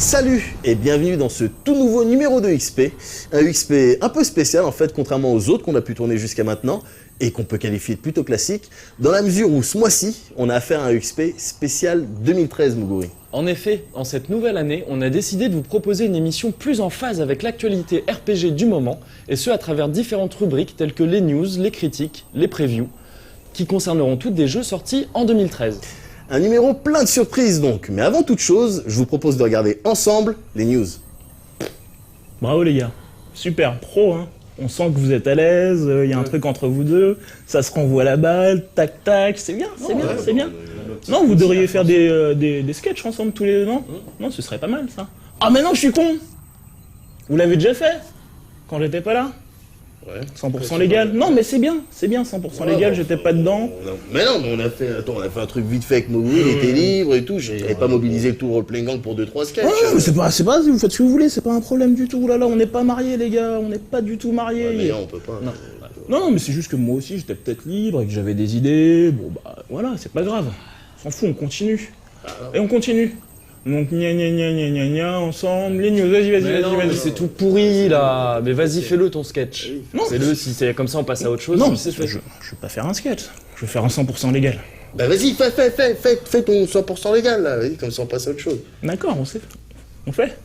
Salut et bienvenue dans ce tout nouveau numéro de XP. Un XP un peu spécial en fait, contrairement aux autres qu'on a pu tourner jusqu'à maintenant et qu'on peut qualifier de plutôt classique, dans la mesure où ce mois-ci, on a affaire à un XP spécial 2013, Muguri. En effet, en cette nouvelle année, on a décidé de vous proposer une émission plus en phase avec l'actualité RPG du moment, et ce à travers différentes rubriques telles que les news, les critiques, les previews, qui concerneront toutes des jeux sortis en 2013. Un numéro plein de surprises donc, mais avant toute chose, je vous propose de regarder ensemble les news. Bravo les gars, super pro hein. On sent que vous êtes à l'aise, il y a un truc entre vous deux, ça se renvoie la balle, tac tac, c'est bien, c'est bien. Non, vous devriez faire des sketchs ensemble tous les deux, non? Non, ce serait pas mal ça. Ah mais non, je suis con. Vous l'avez déjà fait? Quand j'étais pas là? Ouais. 100% légal. Non mais c'est bien, 100% légal, j'étais pas dedans. Mais non, on a fait un truc vite fait avec Muguri, il était libre et tout, j'avais pas mobilisé le tout role-playing gang pour 2-3 sketchs. Ouais, c'est pas, vous faites ce que vous voulez, c'est pas un problème du tout, là, on n'est pas mariés les gars, on n'est pas du tout mariés. Ouais, mais non, on peut pas. Non, mais c'est juste que moi aussi j'étais peut-être libre et que j'avais des idées, bon bah voilà, c'est pas grave. On s'en fout, on continue. Et on continue. Donc gna ensemble, les news, vas-y. C'est tout pourri là, mais vas-y fais-le ton sketch. Non, fais-le, si c'est comme ça on passe à autre chose. Non, je vais pas faire un sketch, je vais faire un 100% légal. Bah vas-y, fais ton 100% légal là, vas-y, comme ça on passe à autre chose. D'accord, on fait.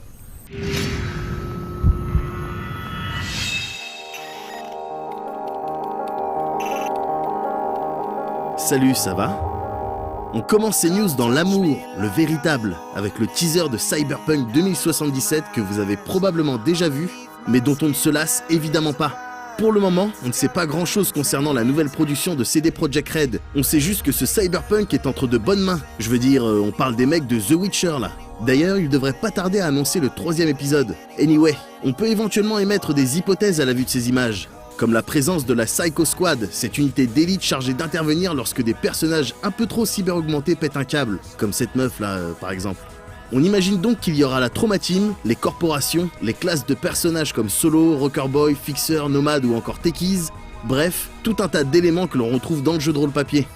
Salut, ça va? On commence ces news dans l'amour, le véritable, avec le teaser de Cyberpunk 2077 que vous avez probablement déjà vu, mais dont on ne se lasse évidemment pas. Pour le moment, on ne sait pas grand chose concernant la nouvelle production de CD Projekt Red. On sait juste que ce Cyberpunk est entre de bonnes mains. Je veux dire, on parle des mecs de The Witcher là. D'ailleurs, il devrait pas tarder à annoncer le 3e épisode. Anyway, on peut éventuellement émettre des hypothèses à la vue de ces images. Comme la présence de la Psycho Squad, cette unité d'élite chargée d'intervenir lorsque des personnages un peu trop cyber-augmentés pètent un câble, comme cette meuf là par exemple. On imagine donc qu'il y aura la Trauma Team, les corporations, les classes de personnages comme Solo, Rocker Boy, Fixer, Nomad ou encore Techies, bref, tout un tas d'éléments que l'on retrouve dans le jeu de rôle papier.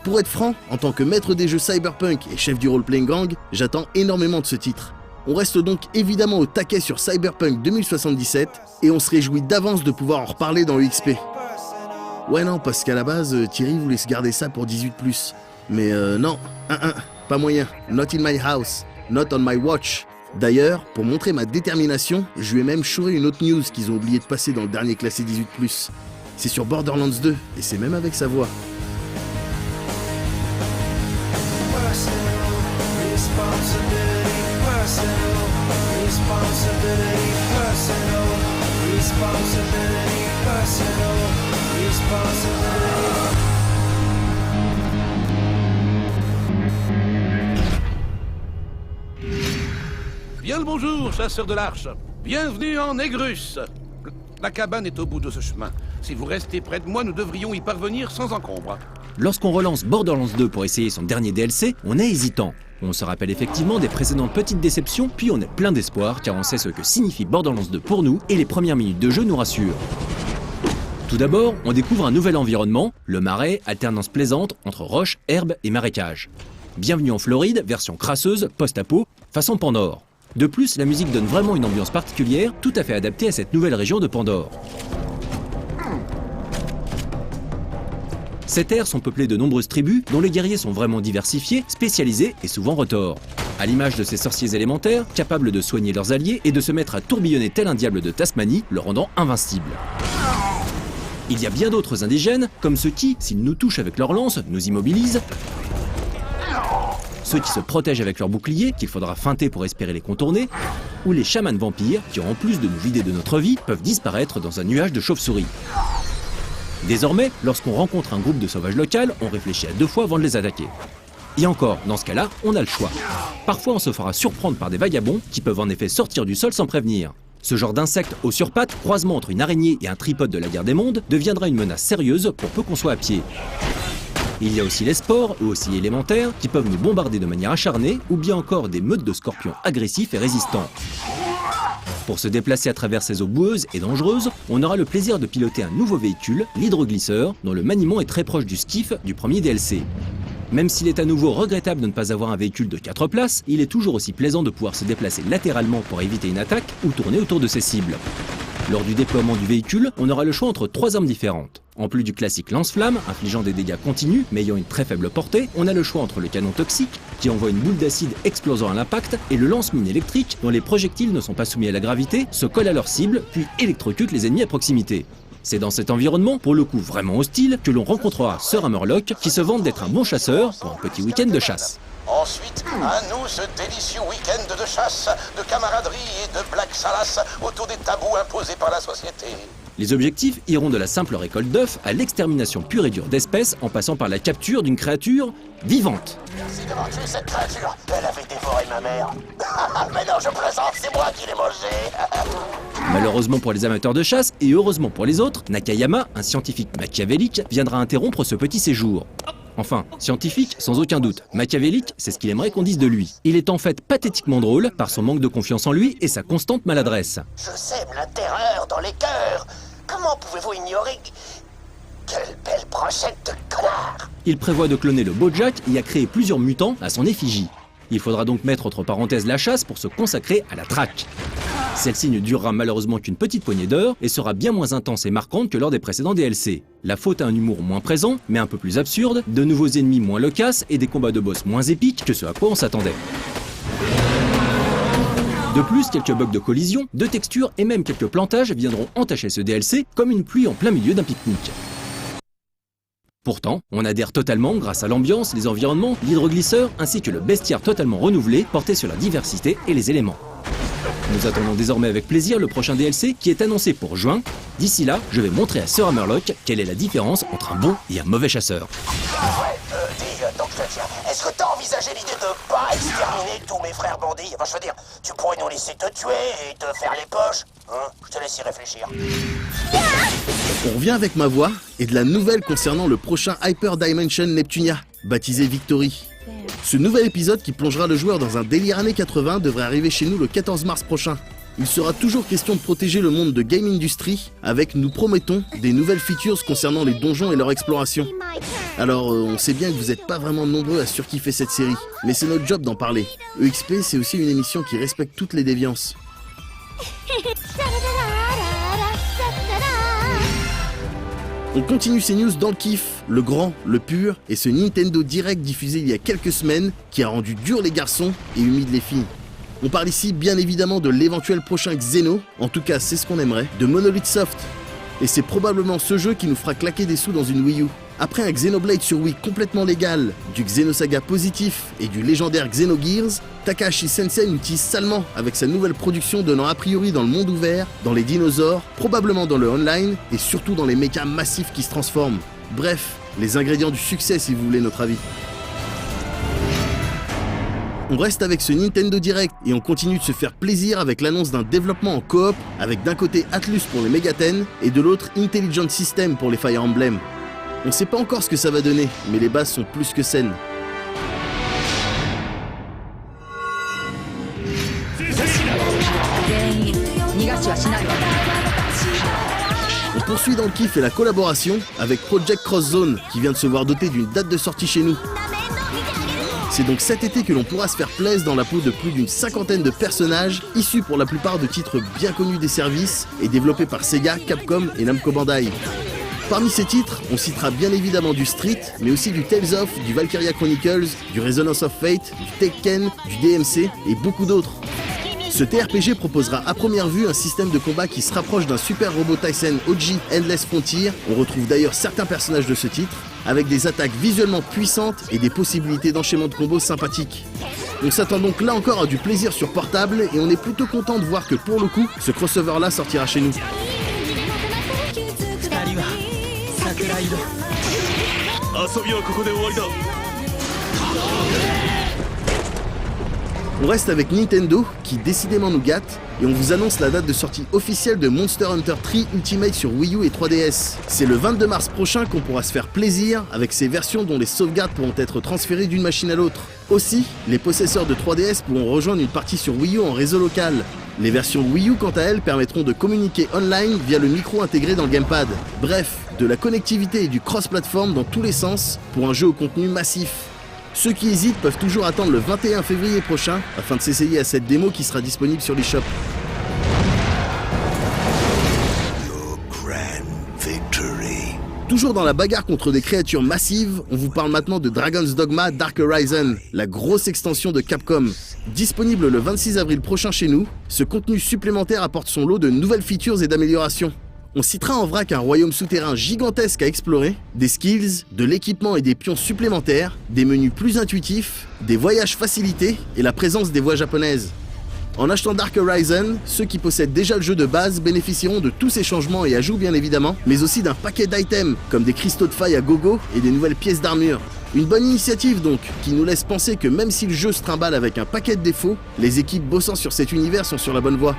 Pour être franc, en tant que maître des jeux Cyberpunk et chef du role-playing gang, j'attends énormément de ce titre. On reste donc évidemment au taquet sur Cyberpunk 2077 et on se réjouit d'avance de pouvoir en reparler dans le XP. Ouais non, parce qu'à la base, Thierry voulait se garder ça pour 18+. Mais non, pas moyen. Not in my house, not on my watch. D'ailleurs, pour montrer ma détermination, je lui ai même chouré une autre news qu'ils ont oublié de passer dans le dernier classé 18+. C'est sur Borderlands 2, et c'est même avec sa voix. Bien le bonjour, chasseurs de l'Arche. Bienvenue en Négrus. La cabane est au bout de ce chemin. Si vous restez près de moi, nous devrions y parvenir sans encombre. Lorsqu'on relance Borderlands 2 pour essayer son dernier DLC, on est hésitant. On se rappelle effectivement des précédentes petites déceptions, puis on est plein d'espoir car on sait ce que signifie Borderlands 2 pour nous et les premières minutes de jeu nous rassurent. Tout d'abord, on découvre un nouvel environnement, le marais, alternance plaisante entre roches, herbes et marécages. Bienvenue en Floride, version crasseuse, post-apo, façon Pandore. De plus, la musique donne vraiment une ambiance particulière, tout à fait adaptée à cette nouvelle région de Pandore. Ces terres sont peuplées de nombreuses tribus dont les guerriers sont vraiment diversifiés, spécialisés et souvent retors. À l'image de ces sorciers élémentaires, capables de soigner leurs alliés et de se mettre à tourbillonner tel un diable de Tasmanie, le rendant invincible. Il y a bien d'autres indigènes, comme ceux qui, s'ils nous touchent avec leurs lances, nous immobilisent, ceux qui se protègent avec leurs boucliers, qu'il faudra feinter pour espérer les contourner, ou les chamans vampires, qui en plus de nous vider de notre vie, peuvent disparaître dans un nuage de chauves-souris. Désormais, lorsqu'on rencontre un groupe de sauvages locales, on réfléchit à 2 fois avant de les attaquer. Et encore, dans ce cas-là, on a le choix. Parfois, on se fera surprendre par des vagabonds qui peuvent en effet sortir du sol sans prévenir. Ce genre d'insecte aux surpattes, croisement entre une araignée et un tripode de la guerre des mondes, deviendra une menace sérieuse pour peu qu'on soit à pied. Il y a aussi les spores, eux aussi élémentaires, qui peuvent nous bombarder de manière acharnée, ou bien encore des meutes de scorpions agressifs et résistants. Pour se déplacer à travers ces eaux boueuses et dangereuses, on aura le plaisir de piloter un nouveau véhicule, l'hydroglisseur, dont le maniement est très proche du skiff du premier DLC. Même s'il est à nouveau regrettable de ne pas avoir un véhicule de 4 places, il est toujours aussi plaisant de pouvoir se déplacer latéralement pour éviter une attaque ou tourner autour de ses cibles. Lors du déploiement du véhicule, on aura le choix entre 3 armes différentes. En plus du classique lance-flamme, infligeant des dégâts continus mais ayant une très faible portée, on a le choix entre le canon toxique, qui envoie une boule d'acide explosant à l'impact, et le lance-mine électrique, dont les projectiles ne sont pas soumis à la gravité, se collent à leur cible, puis électrocutent les ennemis à proximité. C'est dans cet environnement, pour le coup vraiment hostile, que l'on rencontrera Sir Hammerlock, qui se vante d'être un bon chasseur pour un petit week-end de chasse. Ensuite, à nous ce délicieux week-end de chasse, de camaraderie et de black salas autour des tabous imposés par la société. Les objectifs iront de la simple récolte d'œufs à l'extermination pure et dure d'espèces, en passant par la capture d'une créature vivante. Merci d'avoir tué cette créature. Elle avait dévoré ma mère. Mais non, je plaisante, c'est moi qui l'ai mangée. Malheureusement pour les amateurs de chasse, et heureusement pour les autres, Nakayama, un scientifique machiavélique, viendra interrompre ce petit séjour. Enfin, scientifique, sans aucun doute. Machiavélique, c'est ce qu'il aimerait qu'on dise de lui. Il est en fait pathétiquement drôle par son manque de confiance en lui et sa constante maladresse. Je sème la terreur dans les cœurs. Comment pouvez-vous ignorer... Quelle belle brochette de connard! Il prévoit de cloner le Bojack et a créé plusieurs mutants à son effigie. Il faudra donc mettre entre parenthèses la chasse pour se consacrer à la traque. Celle-ci ne durera malheureusement qu'une petite poignée d'heures et sera bien moins intense et marquante que lors des précédents DLC. La faute a un humour moins présent, mais un peu plus absurde, de nouveaux ennemis moins loquaces et des combats de boss moins épiques que ce à quoi on s'attendait. De plus, quelques bugs de collision, de texture et même quelques plantages viendront entacher ce DLC comme une pluie en plein milieu d'un pique-nique. Pourtant, on adhère totalement grâce à l'ambiance, les environnements, l'hydroglisseur ainsi que le bestiaire totalement renouvelé porté sur la diversité et les éléments. Nous attendons désormais avec plaisir le prochain DLC qui est annoncé pour juin. D'ici là, je vais montrer à Sir Hammerlock quelle est la différence entre un bon et un mauvais chasseur. Donc je te tiens, est-ce que t'as envisagé l'idée de pas exterminer tous mes frères bandits? Enfin, je veux dire, tu pourrais nous laisser te tuer et te faire les poches. Je te laisse y réfléchir. On revient avec ma voix et de la nouvelle concernant le prochain Hyper Dimension Neptunia, baptisé Victory. Ce nouvel épisode qui plongera le joueur dans un délire années 80 devrait arriver chez nous le 14 mars prochain. Il sera toujours question de protéger le monde de Game Industry avec, nous promettons, des nouvelles features concernant les donjons et leur exploration. Alors, on sait bien que vous n'êtes pas vraiment nombreux à surkiffer cette série, mais c'est notre job d'en parler. EXP, c'est aussi une émission qui respecte toutes les déviances. On continue ces news dans le kiff, le grand, le pur, et ce Nintendo Direct diffusé il y a quelques semaines qui a rendu dur les garçons et humide les filles. On parle ici bien évidemment de l'éventuel prochain Xeno, en tout cas c'est ce qu'on aimerait, de Monolith Soft. Et c'est probablement ce jeu qui nous fera claquer des sous dans une Wii U. Après un Xenoblade sur Wii complètement légal, du Xenosaga positif et du légendaire Xenogears, Takahashi Sensei nous tease salement avec sa nouvelle production donnant a priori dans le monde ouvert, dans les dinosaures, probablement dans le online et surtout dans les mechas massifs qui se transforment. Bref, les ingrédients du succès si vous voulez notre avis. On reste avec ce Nintendo Direct et on continue de se faire plaisir avec l'annonce d'un développement en coop avec d'un côté Atlus pour les Megaten et de l'autre Intelligent System pour les Fire Emblem. On sait pas encore ce que ça va donner, mais les bases sont plus que saines. On poursuit dans le kiff et la collaboration avec Project Cross Zone qui vient de se voir doté d'une date de sortie chez nous. C'est donc cet été que l'on pourra se faire plaisir dans la peau de plus d'une cinquantaine de personnages, issus pour la plupart de titres bien connus des services et développés par Sega, Capcom et Namco Bandai. Parmi ces titres, on citera bien évidemment du Street, mais aussi du Tales of, du Valkyria Chronicles, du Resonance of Fate, du Tekken, du DMC et beaucoup d'autres. Ce TRPG proposera à première vue un système de combat qui se rapproche d'un Super Robot Tyson OG Endless Frontier, on retrouve d'ailleurs certains personnages de ce titre, avec des attaques visuellement puissantes et des possibilités d'enchaînement de combos sympathiques. On s'attend donc là encore à du plaisir sur portable et on est plutôt content de voir que pour le coup, ce crossover là sortira chez nous. On reste avec Nintendo, qui décidément nous gâte, et on vous annonce la date de sortie officielle de Monster Hunter 3 Ultimate sur Wii U et 3DS. C'est le 22 mars prochain qu'on pourra se faire plaisir avec ces versions dont les sauvegardes pourront être transférées d'une machine à l'autre. Aussi, les possesseurs de 3DS pourront rejoindre une partie sur Wii U en réseau local. Les versions Wii U, quant à elles, permettront de communiquer online via le micro intégré dans le gamepad. Bref, de la connectivité et du cross-platform dans tous les sens pour un jeu au contenu massif. Ceux qui hésitent peuvent toujours attendre le 21 février prochain afin de s'essayer à cette démo qui sera disponible sur l'eShop. Toujours dans la bagarre contre des créatures massives, on vous parle maintenant de Dragon's Dogma Dark Horizon, la grosse extension de Capcom. Disponible le 26 avril prochain chez nous, ce contenu supplémentaire apporte son lot de nouvelles features et d'améliorations. On citera en vrac un royaume souterrain gigantesque à explorer, des skills, de l'équipement et des pions supplémentaires, des menus plus intuitifs, des voyages facilités et la présence des voix japonaises. En achetant Dark Horizon, ceux qui possèdent déjà le jeu de base bénéficieront de tous ces changements et ajouts bien évidemment, mais aussi d'un paquet d'items comme des cristaux de faille à gogo et des nouvelles pièces d'armure. Une bonne initiative donc, qui nous laisse penser que même si le jeu se trimballe avec un paquet de défauts, les équipes bossant sur cet univers sont sur la bonne voie.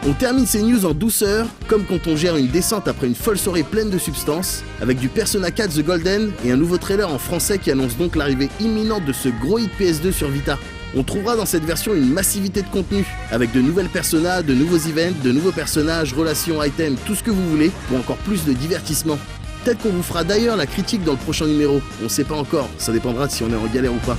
On termine ces news en douceur, comme quand on gère une descente après une folle soirée pleine de substances, avec du Persona 4 The Golden et un nouveau trailer en français qui annonce donc l'arrivée imminente de ce gros hit PS2 sur Vita. On trouvera dans cette version une massivité de contenu, avec de nouvelles personas, de nouveaux events, de nouveaux personnages, relations, items, tout ce que vous voulez, pour encore plus de divertissement. Peut-être qu'on vous fera d'ailleurs la critique dans le prochain numéro, on sait pas encore, ça dépendra de si on est en galère ou pas.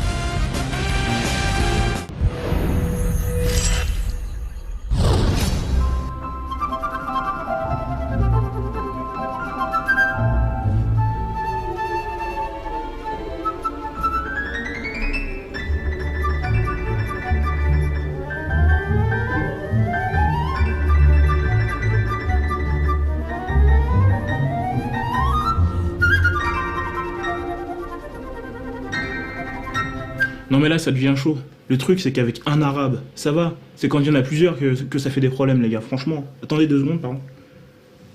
Non mais là ça devient chaud. Le truc c'est qu'avec un arabe, ça va. C'est quand il y en a plusieurs que ça fait des problèmes les gars, franchement. Attendez 2 secondes, pardon.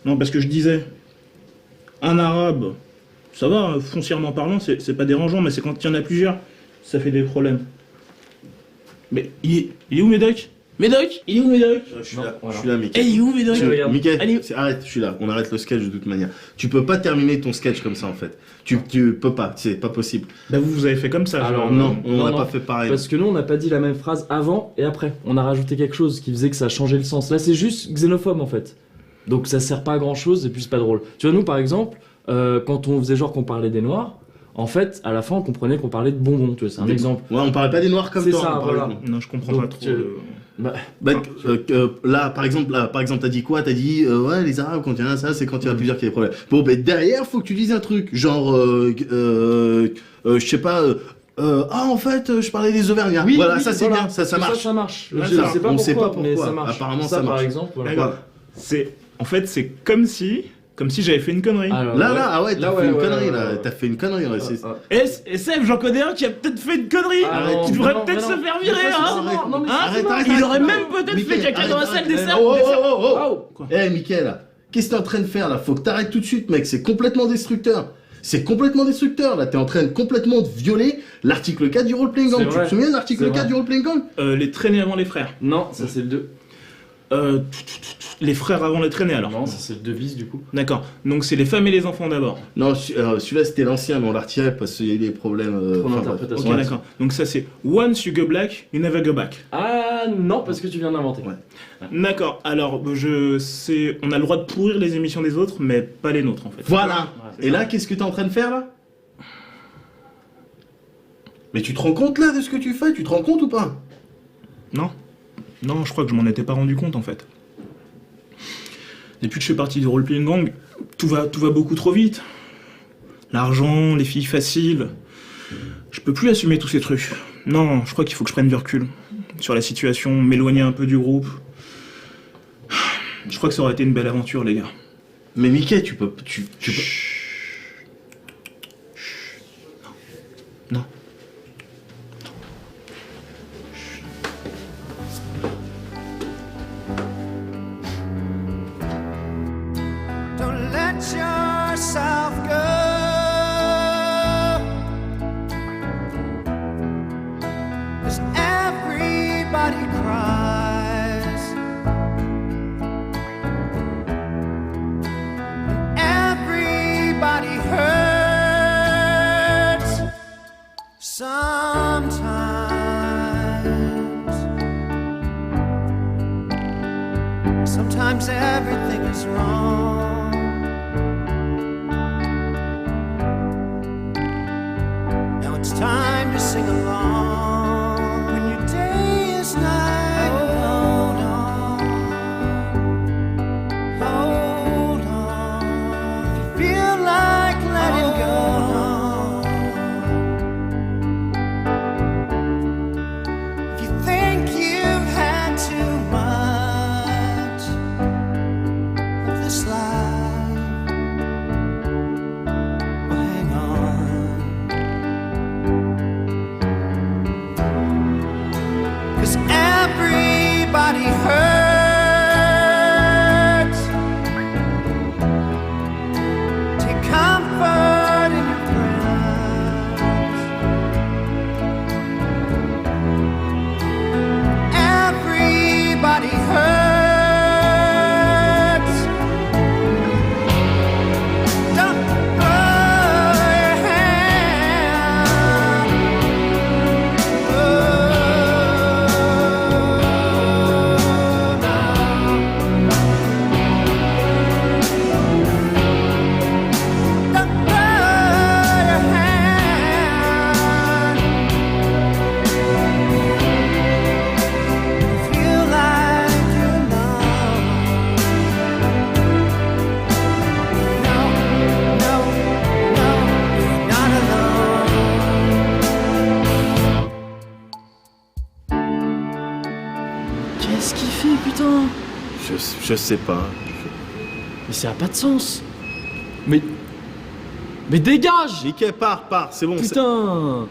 Non parce que je disais, un arabe, ça va, foncièrement parlant, c'est pas dérangeant, mais c'est quand il y en a plusieurs, ça fait des problèmes. Mais il est où Médoc? Médoc? Il est où Médoc? Je suis là, Mickey. Eh, il est où Médoc? Mickey, Allez. arrête, je suis là. On arrête le sketch de toute manière. Tu peux pas terminer ton sketch comme ça en fait. Tu peux pas, c'est pas possible. Bah vous avez fait comme ça. Alors, Non, on n'a non. pas fait pareil. Parce que nous, on n'a pas dit la même phrase avant et après. On a rajouté quelque chose qui faisait que ça a changé le sens. Là, c'est juste xénophobe en fait. Donc ça sert pas à grand chose et puis c'est pas drôle. Tu vois, nous par exemple, quand on faisait genre qu'on parlait des noirs, en fait, à la fin, on comprenait qu'on parlait de bonbons. Tu vois, c'est un exemple. Ouais, on parlait pas des noirs comme C'est toi. ça, on parlait voilà. de- Non, je comprends Donc, pas trop. Là, par exemple, t'as dit quoi? T'as dit, ouais, les arabes, quand il y en a ça, c'est quand il y en a plusieurs qui a des problèmes. Bon, derrière, faut que tu dises un truc. Genre, je sais pas, en fait, je parlais des Auvergnats. Oui, voilà, oui, ça c'est voilà. bien, ça marche. Ça marche. Ouais, Je ça, sais pas on pourquoi, sait pas mais pourquoi. ça marche. Apparemment, ça ça marche. par exemple. Voilà. Voilà. En fait, c'est comme si j'avais fait une connerie. Alors, Là, ouais, t'as Là, fait ouais, une ouais, connerie, ouais, là. ouais. T'as fait une connerie, ouais. c'est- Et Seb, j'en connais un qui a peut-être fait une connerie. Ah, non, Qui devrait non, peut-être non, se non. faire virer, Mais ça, hein. c'est marrant. Non, mais Hein c'est marrant. Il aurait même peut-être fait caca dans la salle des cerfs. Oh, Eh, Mickaël, là, qu'est-ce que t'es en train de faire, là? Faut que t'arrêtes tout de suite, mec. C'est complètement destructeur. C'est complètement destructeur, là. T'es en train de complètement violer l'article 4 du role-playing gang. C'est Tu te vrai. souviens de l'article C'est 4 vrai. du role-playing gang? Les traînées avant les frères. Non, ça c'est le 2. Les frères avant les traînées alors. Non, ça c'est le 2 bis du coup. D'accord. Donc c'est les femmes et les enfants d'abord. Non, celui-là, c'était l'ancien, mais on l'a retiré parce qu'il y a eu des problèmes. Trop enfin, d'interprétation. Ok, bref. d'accord. Donc ça c'est Once you go black, you never go back. Ah non, parce que tu viens d'inventer. Ouais. D'accord. Alors on a le droit de pourrir les émissions des autres, mais pas les nôtres en fait. Voilà. c'est Et ça. là, qu'est-ce que t'es en train de faire, là? Mais tu te rends compte, là, de ce que tu fais? Tu te rends compte ou pas? Non. Non, je crois que je m'en étais pas rendu compte en fait. Depuis que je fais partie du role-playing gang, tout va beaucoup trop vite. L'argent, les filles faciles. Je peux plus assumer tous ces trucs. Non, je crois qu'il faut que je prenne du recul sur la situation, m'éloigner un peu du groupe. Je crois que ça aurait été une belle aventure, les gars. Mais Mickey, tu peux... Non. Don't let yourself go. 'Cause everybody cries. Everybody hurts sometimes. Sometimes everything is wrong. Now it's time to sing along. When your day is night, hold on, hold on. If you feel like letting go, if you think you've had too much of this life, well, hang on. 'Cause everybody hurts. Take comfort in your friends. Everybody hurts. Don't throw your hand. Oh, no. Don't throw your hand. Feel like you're alone. No, no, no, you're not alone. Qu'est-ce qu'il fait, putain? Je sais pas. Mais ça a pas de sens. Mais dégage! Mickey, pars, c'est bon. Putain!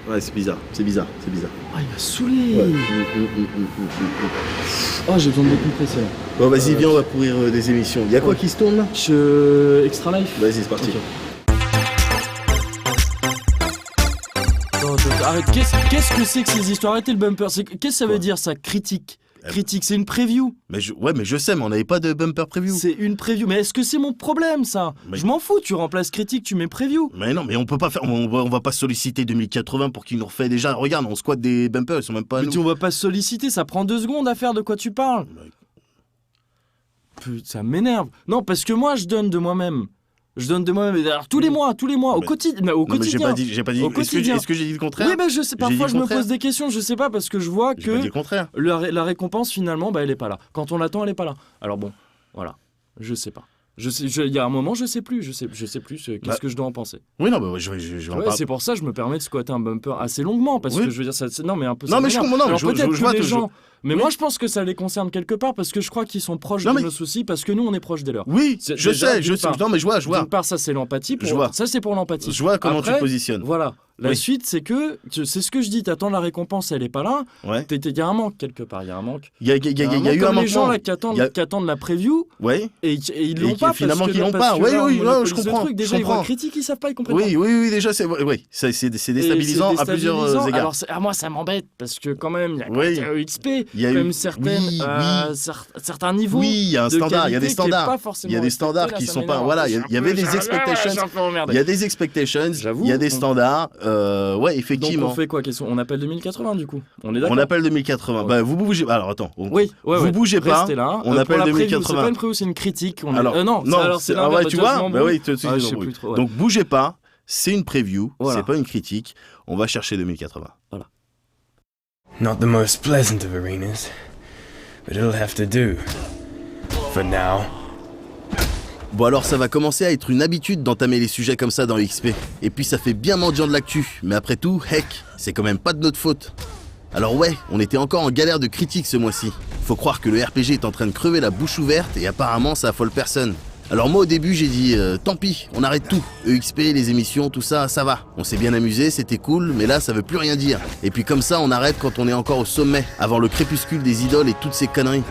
Ouais, c'est bizarre. Ah, il m'a saoulé! Oh, j'ai besoin de décompresser là. Bon, vas-y, viens, on va pourrir des émissions. Y'a quoi qui se tourne là? Extra Life? Vas-y, c'est parti. Ok. Attends, arrête, qu'est-ce que c'est que ces histoires? Arrêtez le bumper. Qu'est-ce que ça veut dire ça? Critique, c'est une preview. Mais je sais, mais on n'avait pas de bumper preview. C'est une preview. Mais est-ce que c'est mon problème ça? Mais- Je m'en fous, tu remplaces critique, tu mets preview. Mais non, mais on peut pas faire. On va pas solliciter 2080 pour qu'il nous refait déjà. Regarde, on squatte des bumpers, ils sont même pas à Mais nous. on va pas se solliciter, ça prend 2 secondes à faire, de quoi tu parles? Putain, ça m'énerve. Non, parce que moi je donne de moi-même. Alors, tous les mois, au Mais- quotidien. Non, mais j'ai pas dit. Au quotidien. Est-ce que j'ai dit le contraire? Oui, ben je sais, parfois dit le je me contraire. pose des questions, je sais pas, parce que je vois J'ai pas dit que le contraire. la récompense finalement, bah elle est pas là. Quand on l'attend, elle est pas là. Alors bon, voilà, je sais pas. Il y a un moment, je sais plus. Qu'est-ce que je dois en penser. Oui, non, bah, je vais en Ouais, parler. c'est pour ça que je me permets de squatter un bumper assez longuement, parce Oui. que je veux dire, non mais un peu. Non, ça mais je m'énerve. comprends, non, Alors je peut-être vois, que les je- gens. Mais oui. moi, je pense que ça les concerne quelque part, parce que je crois qu'ils sont proches Non, de mais- nos soucis, parce que nous, on est proches des leurs. Oui, C'est- je déjà, sais. d'une part. Non, mais je vois. D'une part, ça c'est l'empathie. Je vois. Ça c'est pour l'empathie. Je vois comment tu Après, te positionnes. Voilà. La Oui. suite, c'est que c'est ce que je dis. T'attends la récompense, elle est pas là. Ouais. Il y a un manque quelque part. Il y a un manque. Il y a eu un Comme les gens manquement. là qui attendent, Il y a- qui attendent la preview Ouais. et ils l'ont Et pas. finalement, parce qu'ils que- l'ont parce pas. que Oui, là, on oui, non, monopolise je le comprends, truc. je Déjà, ils voient comprends. critique, ils savent pas, ils comprennent Oui, pas. oui, déjà, c'est déstabilisant Et c'est à plusieurs déstabilisant. égards. Alors, moi, ça m'embête parce que quand même, il y a Oui. XP, Il y a eu- quand même certaines, oui. certains niveaux. Oui, il y a un de standard, il y a des qualité qui est standards. pas forcément Il y a des respecté, standards là, qui ça sont pas. m'énerve. Voilà, il y avait des Je suis expectations. un peu emmerdé. Il y a des expectations. J'avoue. Il y a des standards. Ouais, Donc effectivement. on fait quoi? On appelle 2080 du coup? On est d'accord? On appelle 2080. Ouais. Bah, vous bougez. Alors attends. Oui, ouais, Vous ouais. bougez pas. Restez là. On Pour appelle la preview, 2080. C'est pas une preview, c'est une critique. Alors non, alors c'est ah l'inverse. ouais, tu Déjà, je vois. m'en Bah brouille. oui, tout de suite, Ah, je je sais m'embrouille. plus trop, ouais. Donc bougez pas. C'est une preview. Voilà. C'est pas une critique. On va chercher 2080. Not the most pleasant of arenas, but it'll have to do. For now. Bon alors ça va commencer à être une habitude d'entamer les sujets comme ça dans XP. Et puis ça fait bien mendiant de l'actu, mais après tout, heck, c'est quand même pas de notre faute. Alors ouais, on était encore en galère de critiques ce mois-ci. Faut croire que le RPG est en train de crever la bouche ouverte et apparemment ça affole personne. Alors moi au début j'ai dit tant pis, on arrête tout. EXP, les émissions, tout ça, ça va. On s'est bien amusé, c'était cool, mais là ça veut plus rien dire. Et puis comme ça on arrête quand on est encore au sommet, avant le crépuscule des idoles et toutes ces conneries.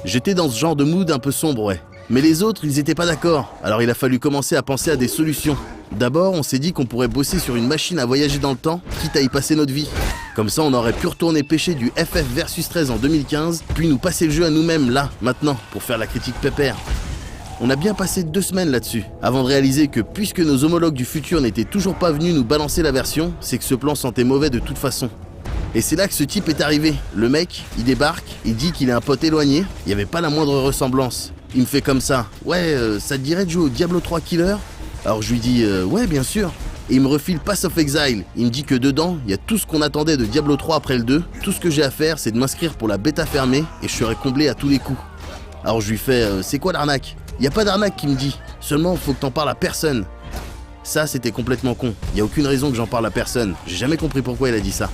J'étais dans ce genre de mood un peu sombre, ouais. Mais les autres, ils étaient pas d'accord. Alors il a fallu commencer à penser à des solutions. D'abord, on s'est dit qu'on pourrait bosser sur une machine à voyager dans le temps, quitte à y passer notre vie. Comme ça, on aurait pu retourner pêcher du FF Versus 13 en 2015, puis nous passer le jeu à nous-mêmes, là, maintenant, pour faire la critique pépère. On a bien passé 2 semaines là-dessus, avant de réaliser que puisque nos homologues du futur n'étaient toujours pas venus nous balancer la version, c'est que ce plan sentait mauvais de toute façon. Et c'est là que ce type est arrivé. Le mec, il débarque, il dit qu'il est un pote éloigné, il n'y avait pas la moindre ressemblance. Il me fait comme ça, ouais, ça te dirait de jouer au Diablo 3 Killer? Alors je lui dis, ouais, bien sûr. Et il me refile Pass of Exile. Il me dit que dedans, il y a tout ce qu'on attendait de Diablo 3 après le 2. Tout ce que j'ai à faire, c'est de m'inscrire pour la bêta fermée et je serai comblé à tous les coups. Alors je lui fais, c'est quoi l'arnaque? Il n'y a pas d'arnaque qui me dit, seulement faut que t'en parles à personne. Ça, c'était complètement con. Il n'y a aucune raison que j'en parle à personne. J'ai jamais compris pourquoi il a dit ça.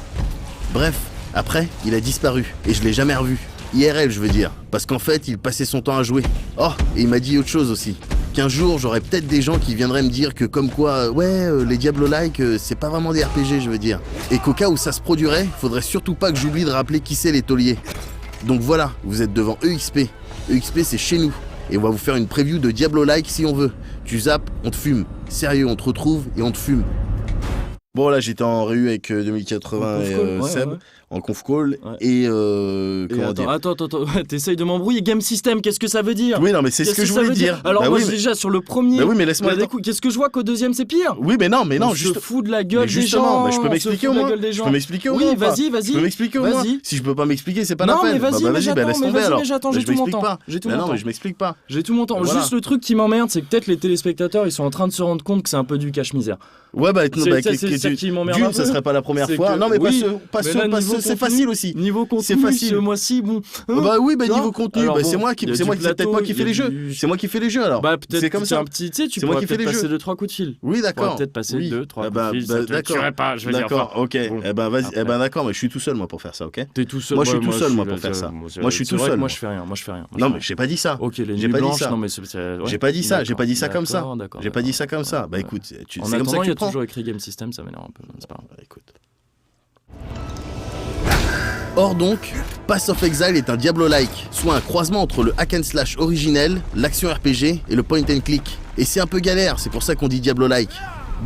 Bref, après, il a disparu et je l'ai jamais revu. IRL, je veux dire. Parce qu'en fait, il passait son temps à jouer. Oh, et il m'a dit autre chose aussi. Qu'un jour, j'aurais peut-être des gens qui viendraient me dire que comme quoi, les Diablo-like, c'est pas vraiment des RPG, je veux dire. Et qu'au cas où ça se produirait, faudrait surtout pas que j'oublie de rappeler qui c'est les tauliers. Donc voilà, vous êtes devant EXP. EXP, c'est chez nous. Et on va vous faire une preview de Diablo-like si on veut. Tu zappes, on te fume. Sérieux, on te retrouve et on te fume. Bon, là, j'étais en réu avec 2080 et Seb, en conf call, et comment dire... Attends, t'essayes de m'embrouiller. Game System, qu'est-ce que ça veut dire? Oui, non, mais c'est ce que je voulais dire. Alors bah moi, oui, déjà, sur le premier... Bah oui, mais laisse-moi... Qu'est-ce que je vois qu'au deuxième, c'est pire? Oui, mais non, On se fout de la gueule des gens. Bah, je peux m'expliquer au moins. Je peux m'expliquer au moins. Oui, vas-y. Je peux m'expliquer au moins. Si je peux pas m'expliquer, c'est pas la peine. Non, mais vas-y, laisse tomber alors. mais j'attends, j'ai tout mon temps. Non, mais je m'explique pas. J'ai tout mon temps. Juste le truc qui m'emmerde, c'est que peut-être les téléspectateurs, ils sont en train de se rendre compte que c'est un peu du cache-misère. Ouais, bah, c'est ça qui m'emmerde un peu. ça serait pas la première fois. Non, mais pas ceux, c'est facile aussi. Niveau contenu, c'est facile. ce mois-ci, bon. Bah oui, bah niveau contenu, alors, bah bon, c'est peut-être moi qui fais les jeux. C'est moi qui fais les jeux alors. Bah peut-être c'est comme ça. Un petit, tu sais, tu pourrais peut-être passer 2-3 coups de fil. Oui, d'accord. Peut-être passer 2-3 coups de fil. D'accord. D'accord, ok. Eh ben vas-y, d'accord, mais je suis tout seul moi pour faire ça, ok? T'es tout seul. Moi je suis tout seul moi pour faire ça. Moi je suis tout seul. Moi je fais rien. Non mais j'ai pas dit ça. Ok, les j'ai pas dit ça. Non mais j'ai pas dit ça. J'ai pas dit ça comme ça. J'ai pas dit ça comme ça. Bah écoute, c'est comme ça que tu prends. Il y a toujours écrit Game System, ça m'énerve un peu. C'est pas grave. Écoute. Or donc, Pass of Exile est un Diablo-like, soit un croisement entre le hack and slash originel, l'action RPG et le point and click. Et c'est un peu galère, c'est pour ça qu'on dit Diablo-like.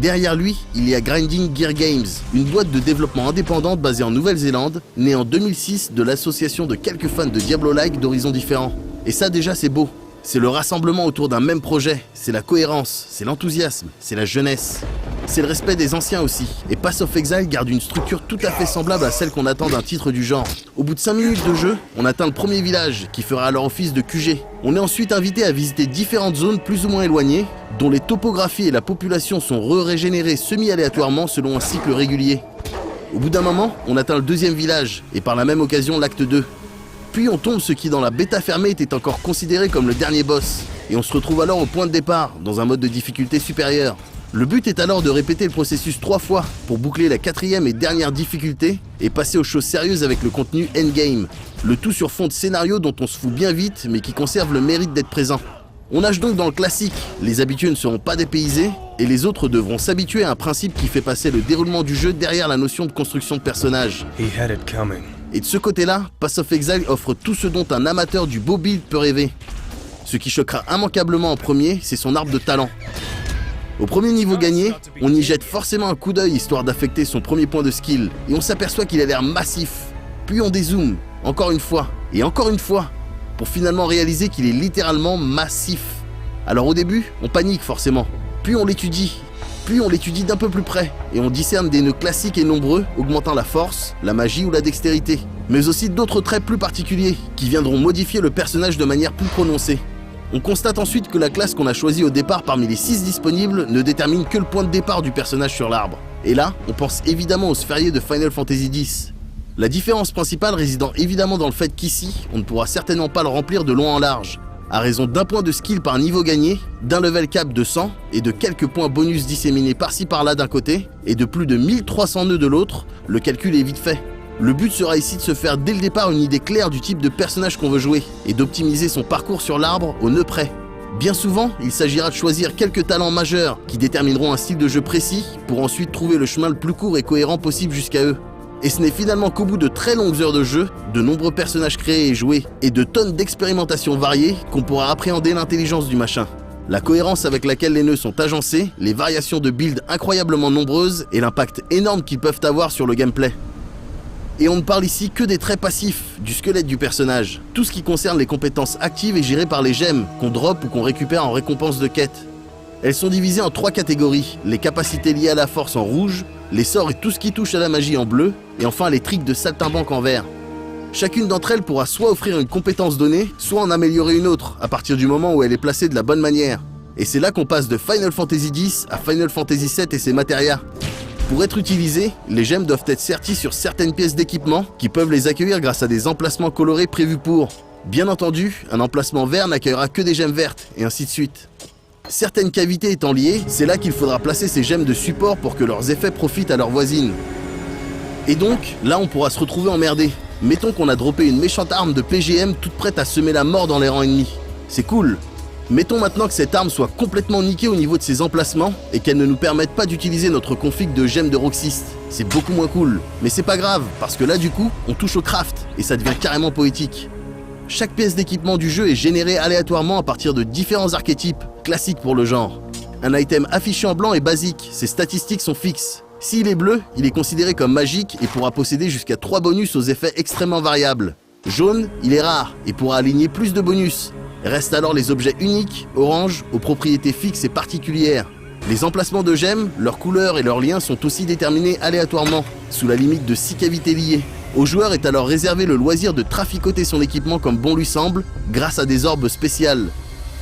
Derrière lui, il y a Grinding Gear Games, une boîte de développement indépendante basée en Nouvelle-Zélande, née en 2006 de l'association de quelques fans de Diablo-like d'horizons différents. Et ça déjà c'est beau. C'est le rassemblement autour d'un même projet, c'est la cohérence, c'est l'enthousiasme, c'est la jeunesse. C'est le respect des anciens aussi, et Pass of Exile garde une structure tout à fait semblable à celle qu'on attend d'un titre du genre. Au bout de 5 minutes de jeu, on atteint le premier village, qui fera alors office de QG. On est ensuite invité à visiter différentes zones plus ou moins éloignées, dont les topographies et la population sont régénérées semi-aléatoirement selon un cycle régulier. Au bout d'un moment, on atteint le deuxième village, et par la même occasion l'acte 2. Puis on tombe ce qui dans la bêta fermée était encore considéré comme le dernier boss, et on se retrouve alors au point de départ, dans un mode de difficulté supérieur. Le but est alors de répéter le processus 3 fois pour boucler la 4e et dernière difficulté et passer aux choses sérieuses avec le contenu endgame. Le tout sur fond de scénario dont on se fout bien vite mais qui conserve le mérite d'être présent. On nage donc dans le classique, les habitués ne seront pas dépaysés et les autres devront s'habituer à un principe qui fait passer le déroulement du jeu derrière la notion de construction de personnage. He had it coming. Et de ce côté-là, Pass of Exile offre tout ce dont un amateur du beau build peut rêver. Ce qui choquera immanquablement en premier, c'est son arbre de talent. Au premier niveau gagné, on y jette forcément un coup d'œil histoire d'affecter son premier point de skill, et on s'aperçoit qu'il a l'air massif. Puis on dézoome, encore une fois, et encore une fois, pour finalement réaliser qu'il est littéralement massif. Alors au début, on panique forcément, puis on l'étudie d'un peu plus près, et on discerne des nœuds classiques et nombreux, augmentant la force, la magie ou la dextérité, mais aussi d'autres traits plus particuliers, qui viendront modifier le personnage de manière plus prononcée. On constate ensuite que la classe qu'on a choisie au départ parmi les 6 disponibles ne détermine que le point de départ du personnage sur l'arbre. Et là, on pense évidemment au sphérié de Final Fantasy X. La différence principale résidant évidemment dans le fait qu'ici, on ne pourra certainement pas le remplir de long en large, à raison d'un point de skill par niveau gagné, d'un level cap de 100 et de quelques points bonus disséminés par-ci par-là d'un côté, et de plus de 1300 nœuds de l'autre, le calcul est vite fait. Le but sera ici de se faire dès le départ une idée claire du type de personnage qu'on veut jouer, et d'optimiser son parcours sur l'arbre au nœud près. Bien souvent, il s'agira de choisir quelques talents majeurs qui détermineront un style de jeu précis, pour ensuite trouver le chemin le plus court et cohérent possible jusqu'à eux. Et ce n'est finalement qu'au bout de très longues heures de jeu, de nombreux personnages créés et joués, et de tonnes d'expérimentations variées, qu'on pourra appréhender l'intelligence du machin. La cohérence avec laquelle les nœuds sont agencés, les variations de build incroyablement nombreuses, et l'impact énorme qu'ils peuvent avoir sur le gameplay. Et on ne parle ici que des traits passifs, du squelette du personnage. Tout ce qui concerne les compétences actives est géré par les gemmes, qu'on drop ou qu'on récupère en récompense de quête. Elles sont divisées en 3 catégories, les capacités liées à la force en rouge, les sorts et tout ce qui touche à la magie en bleu, et enfin les tricks de saltimbanque en vert. Chacune d'entre elles pourra soit offrir une compétence donnée, soit en améliorer une autre, à partir du moment où elle est placée de la bonne manière. Et c'est là qu'on passe de Final Fantasy X à Final Fantasy VII et ses matérias. Pour être utilisés, les gemmes doivent être serties sur certaines pièces d'équipement qui peuvent les accueillir grâce à des emplacements colorés prévus pour. Bien entendu, un emplacement vert n'accueillera que des gemmes vertes, et ainsi de suite. Certaines cavités étant liées, c'est là qu'il faudra placer ces gemmes de support pour que leurs effets profitent à leurs voisines. Et donc, là on pourra se retrouver emmerdé. Mettons qu'on a droppé une méchante arme de PGM toute prête à semer la mort dans les rangs ennemis. C'est cool. Mettons maintenant que cette arme soit complètement niquée au niveau de ses emplacements et qu'elle ne nous permette pas d'utiliser notre config de gemmes de Roxiste. C'est beaucoup moins cool. Mais c'est pas grave, parce que là du coup, on touche au craft et ça devient carrément poétique. Chaque pièce d'équipement du jeu est générée aléatoirement à partir de différents archétypes, classiques pour le genre. Un item affiché en blanc est basique, ses statistiques sont fixes. S'il est bleu, il est considéré comme magique et pourra posséder jusqu'à 3 bonus aux effets extrêmement variables. Jaune, il est rare et pourra aligner plus de bonus. Restent alors les objets uniques, orange, aux propriétés fixes et particulières. Les emplacements de gemmes, leurs couleurs et leurs liens sont aussi déterminés aléatoirement, sous la limite de 6 cavités liées. Au joueur est alors réservé le loisir de traficoter son équipement comme bon lui semble, grâce à des orbes spéciales.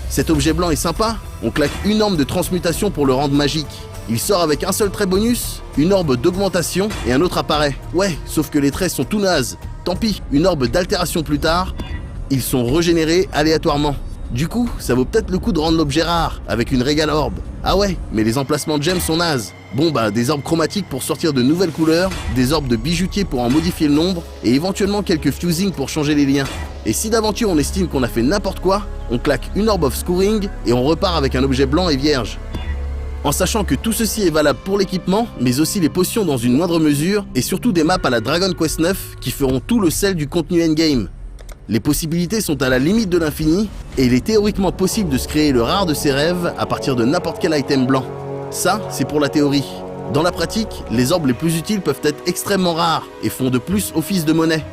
Cet objet blanc est sympa, on claque une orbe de transmutation pour le rendre magique. Il sort avec un seul trait bonus, une orbe d'augmentation et un autre apparaît. Ouais, sauf que les traits sont tout nazes. Tant pis, une orbe d'altération plus tard. Ils sont régénérés aléatoirement. Du coup, ça vaut peut-être le coup de rendre l'objet rare, avec une régale orbe. Ah ouais, mais les emplacements de gemmes sont nazes. Bon bah, des orbes chromatiques pour sortir de nouvelles couleurs, des orbes de bijoutier pour en modifier le nombre, et éventuellement quelques fusing pour changer les liens. Et si d'aventure on estime qu'on a fait n'importe quoi, on claque une orbe of scoring, et on repart avec un objet blanc et vierge. En sachant que tout ceci est valable pour l'équipement, mais aussi les potions dans une moindre mesure, et surtout des maps à la Dragon Quest 9 qui feront tout le sel du contenu endgame. Les possibilités sont à la limite de l'infini, et il est théoriquement possible de se créer le rare de ses rêves à partir de n'importe quel item blanc. Ça, c'est pour la théorie. Dans la pratique, les orbes les plus utiles peuvent être extrêmement rares, et font de plus office de monnaie.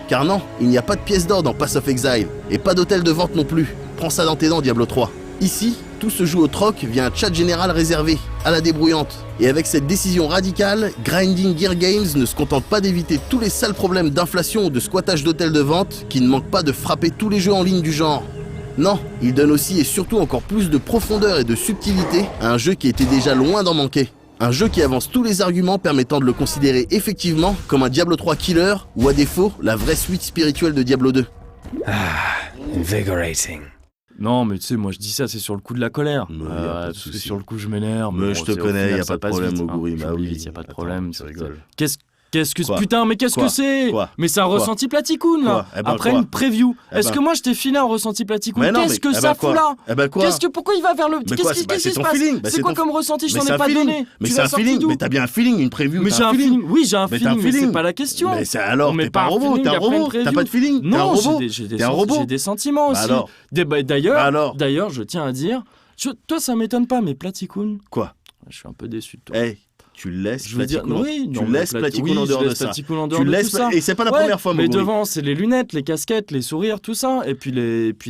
Car non, il n'y a pas de pièces d'or dans Pass of Exile, et pas d'hôtel de vente non plus. Prends ça dans tes dents, Diablo 3. Ici, tout se joue au troc via un chat général réservé, à la débrouillante. Et avec cette décision radicale, Grinding Gear Games ne se contente pas d'éviter tous les sales problèmes d'inflation ou de squattage d'hôtels de vente qui ne manquent pas de frapper tous les jeux en ligne du genre. Non, il donne aussi et surtout encore plus de profondeur et de subtilité à un jeu qui était déjà loin d'en manquer. Un jeu qui avance tous les arguments permettant de le considérer effectivement comme un Diablo 3 killer ou à défaut la vraie suite spirituelle de Diablo 2. Invigorating. Non, mais tu sais, moi je dis ça, c'est sur le coup de la colère. Mais y a pas de parce que souci. sur le coup, je m'énerve. Mais bon, je te c'est- au connais, final, y a ça pas de passe problème, vite, Moguri. Bah j'oublie oui. vite, y a pas de Attends, problème. tu rigoles. Qu'est-ce que Quoi putain, mais qu'est-ce Quoi que c'est? Quoi Mais c'est un Quoi ressenti Platicoon là. Quoi Eh ben, Après quoi une preview. Eh Est-ce ben. que moi je t'ai filé un ressenti Platicoon? Mais non, Qu'est-ce mais- que eh ça ben, fout quoi là? Eh ben quoi Qu'est-ce que pourquoi il va vers le Mais qu'est-ce quoi, qui c'est- bah, qu'est-ce c'est qui se ton passe? feeling. Bah, C'est c'est quoi ton- comme ressenti? Je Mais t'en c'est ai un pas feeling. donné. Mais Tu c'est l'as un sorti feeling. d'où? Mais t'as bien un feeling, une preview. Mais t'as j'ai un feeling. Oui, j'ai un Mais t'as un feeling, mais c'est feeling. pas la question. Mais c'est alors, On met t'es pas un pas un robot, feeling t'es un après une robot, t'as preview. pas de feeling, t'es un Non, robot, j'ai t'es un robot. des sentiments Bah aussi. alors. Bah alors. D'ailleurs, je tiens à dire, toi ça m'étonne pas, mais Platicoon, Quoi? je suis un peu déçu de toi. Eh, tu laisses Je veux dire, Platicoon. oui, Tu non, mais laisses Platicoon oui, en je dehors de laisse ça. Platicoon en dehors Tu de laisses tout ça. et c'est pas la Ouais, première fois, mais Moguri. devant, c'est les lunettes, les casquettes, les sourires, tout ça, et puis